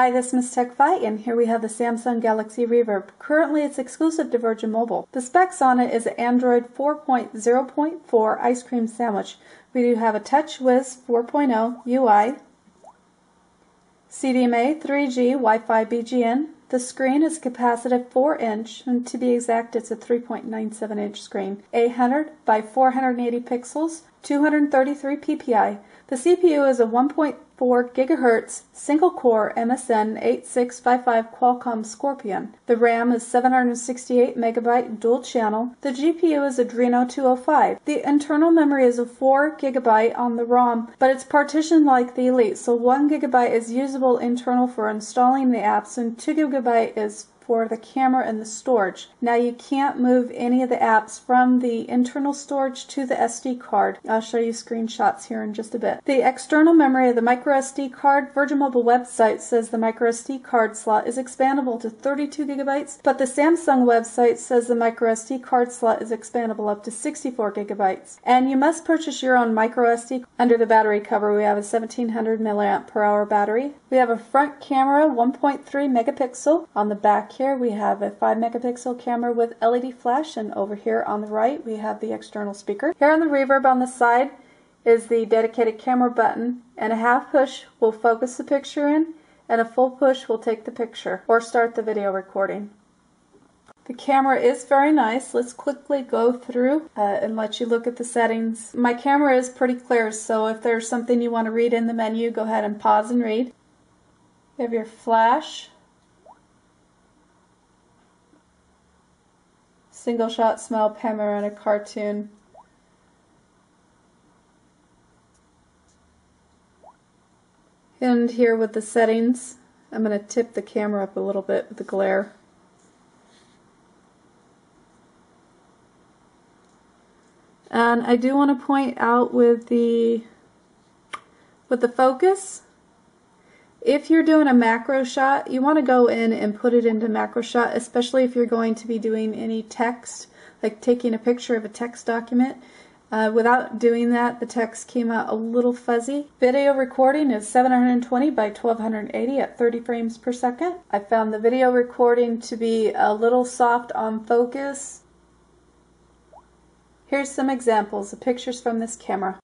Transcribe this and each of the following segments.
Hi, this is Ms. TechFi, and here we have the Samsung Galaxy Reverb. Currently, it's exclusive to Virgin Mobile. The specs on it is an Android 4.0.4 ice cream sandwich. We do have a TouchWiz 4.0 UI, CDMA 3G Wi-Fi BGN. The screen is capacitive 4-inch, and to be exact, it's a 3.97-inch screen. 800 by 480 pixels, 233 ppi. The CPU is a 1.4 GHz single-core MSN 8655 Qualcomm Scorpion. The RAM is 768 MB dual-channel. The GPU is Adreno 205. The internal memory is a 4 GB on the ROM, but it's partitioned like the Elite, so 1 GB is usable internal for installing the apps, and 2 GB is for the camera and the storage. Now you can't move any of the apps from the internal storage to the SD card. I'll show you screenshots here in just a bit. The external memory of the microSD card, Virgin Mobile website says the microSD card slot is expandable to 32 GB, but the Samsung website says the microSD card slot is expandable up to 64 GB. And you must purchase your own microSD. Under the battery cover, we have a 1700 mAh battery. We have a front camera, 1.3 megapixel. On the back here we have a 5 megapixel camera with LED flash, and over here on the right we have the external speaker. Here on the Reverb on the side is the dedicated camera button, and a half push will focus the picture in, and a full push will take the picture or start the video recording. The camera is very nice. Let's quickly go through and let you look at the settings. My camera is pretty clear, so if there's something you want to read in the menu, go ahead and pause and read. You have your flash, single shot, smile, panoramic, cartoon. And here with the settings, I'm going to tip the camera up a little bit with the glare. And I do want to point out with the focus, if you're doing a macro shot, you want to go in and put it into macro shot, especially if you're going to be doing any text, like taking a picture of a text document. Without doing that, the text came out a little fuzzy. Video recording is 720 by 1280 at 30 frames per second. I found the video recording to be a little soft on focus. Here's some examples of pictures from this camera.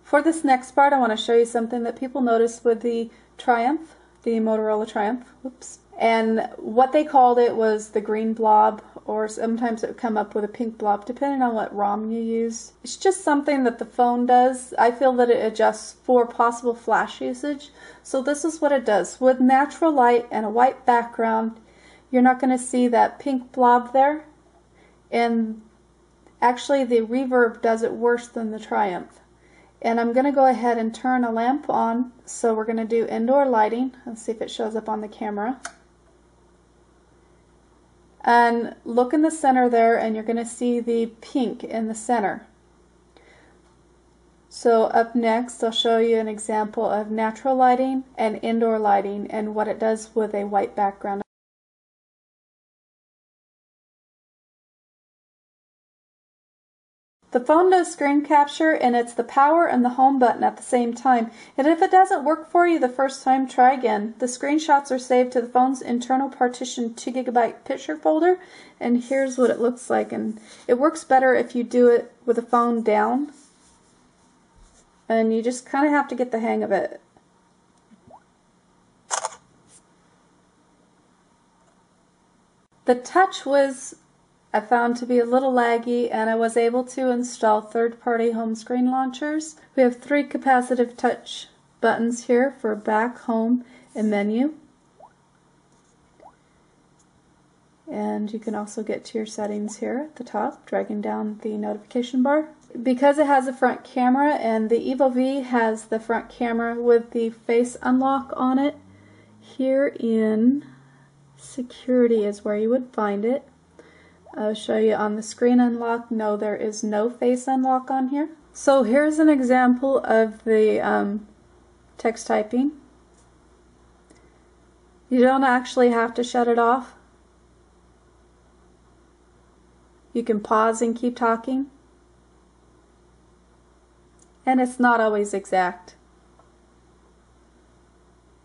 For this next part, I want to show you something that people noticed with the Triumph, the Motorola Triumph, whoops. And what they called it was the green blob, or sometimes it would come up with a pink blob, depending on what ROM you use. It's just something that the phone does. I feel that it adjusts for possible flash usage. So this is what it does. With natural light and a white background, you're not going to see that pink blob there. And actually the Reverb does it worse than the Triumph. And I'm going to go ahead and turn a lamp on. So we're going to do indoor lighting. Let's see if it shows up on the camera. And look in the center there, and you're going to see the pink in the center. So up next, I'll show you an example of natural lighting and indoor lighting and what it does with a white background. The phone does screen capture, and it's the power and the home button at the same time. And if it doesn't work for you the first time, try again. The screenshots are saved to the phone's internal partitioned 2 GB picture folder, and here's what it looks like. And it works better if you do it with the phone down, and you just kind of have to get the hang of it. The TouchWiz I found to be a little laggy, and I was able to install third-party home screen launchers. We have 3 capacitive touch buttons here for back, home, and menu. And you can also get to your settings here at the top, dragging down the notification bar. Because it has a front camera, and the Evo V has the front camera with the face unlock on it, here in security is where you would find it. I'll show you on the screen unlock. No, there is no face unlock on here. So here's an example of the text typing. You don't actually have to shut it off. You can pause and keep talking. And it's not always exact.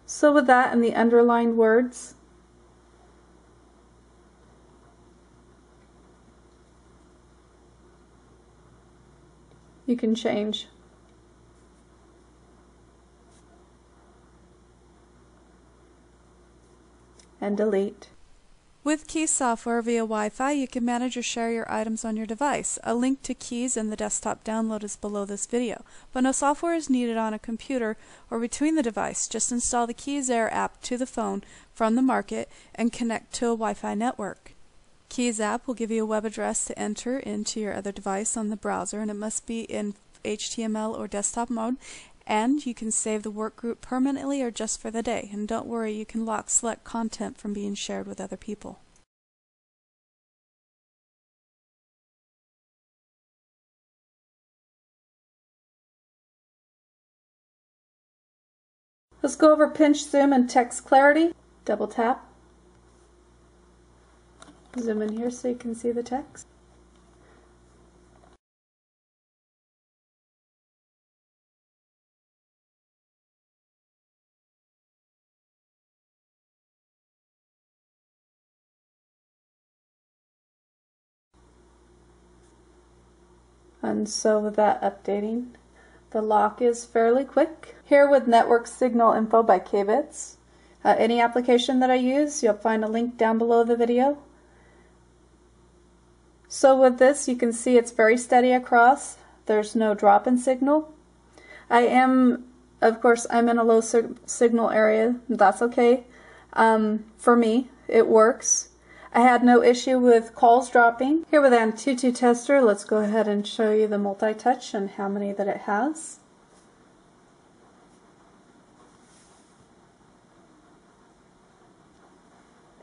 So with that and the underlined words, you can change. And delete. With Keys software via Wi-Fi, you can manage or share your items on your device. A link to Keys and the desktop download is below this video, but no software is needed on a computer or between the device. Just install the Keys Air app to the phone from the market and connect to a Wi-Fi network. Keys app will give you a web address to enter into your other device on the browser, and it must be in HTML or desktop mode. And you can save the workgroup permanently or just for the day. And don't worry, you can lock select content from being shared with other people. Let's go over pinch, zoom, and text clarity. Double tap. Zoom in here so you can see the text. And so with that updating, the lock is fairly quick. Here with Network Signal Info by KAIBITS. Any application that I use, you'll find a link down below the video. So with this, you can see it's very steady across. There's no drop in signal. Of course, I'm in a low signal area. That's okay. For me, it works. I had no issue with calls dropping. Here with Antutu Tester, let's go ahead and show you the multi-touch and how many that it has.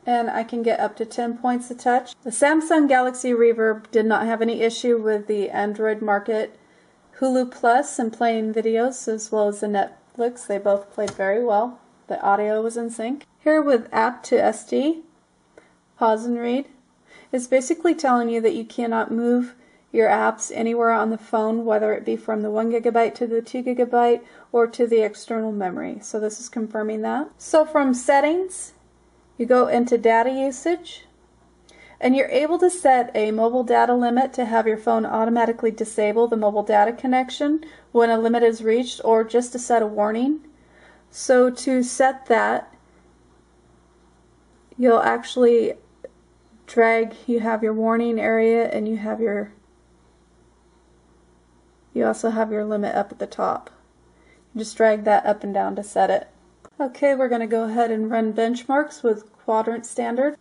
And I can get up to 10 points of touch. The Samsung Galaxy Reverb did not have any issue with the Android market. Hulu Plus and playing videos as well as the Netflix, they both played very well. The audio was in sync. Here with App to SD, pause and read. It's basically telling you that you cannot move your apps anywhere on the phone, whether it be from the 1 GB to the 2 GB or to the external memory. So this is confirming that. So from settings, you go into data usage, and you're able to set a mobile data limit to have your phone automatically disable the mobile data connection when a limit is reached, or just to set a warning. So to set that, you'll actually drag, you have your warning area, and you also have your limit up at the top. You just drag that up and down to set it. Okay, we're going to go ahead and run benchmarks with Quadrant standard.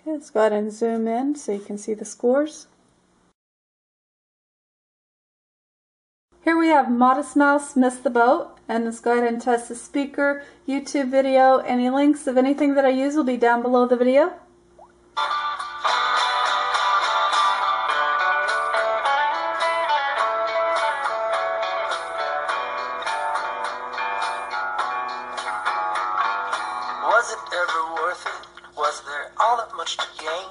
Okay, let's go ahead and zoom in so you can see the scores. Here we have Modest Mouse Missed the Boat, and let's go ahead and test the speaker, YouTube video. Any links of anything that I use will be down below the video. Was it ever worth it? Was there all that much to gain?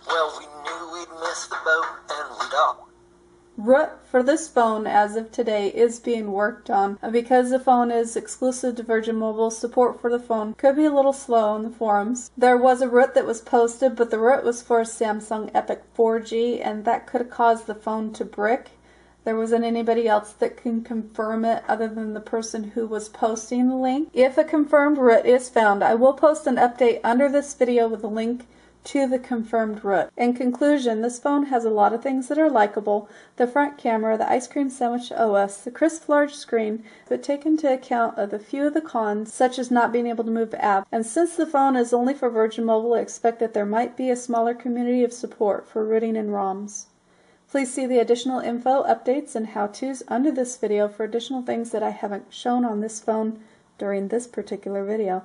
Well, we knew we'd miss the boat and we'd all. root for this phone as of today is being worked on. Because the phone is exclusive to Virgin Mobile, support for the phone could be a little slow in the forums. There was a root that was posted, but the root was for Samsung Epic 4G, and that could have caused the phone to brick. There wasn't anybody else that can confirm it other than the person who was posting the link. If a confirmed root is found, I will post an update under this video with a link to the confirmed root. In conclusion, this phone has a lot of things that are likable: the front camera, the ice cream sandwich OS, the crisp large screen, but take into account of a few of the cons, such as not being able to move apps. And since the phone is only for Virgin Mobile, I expect that there might be a smaller community of support for rooting and ROMs. Please see the additional info, updates, and how-tos under this video for additional things that I haven't shown on this phone during this particular video.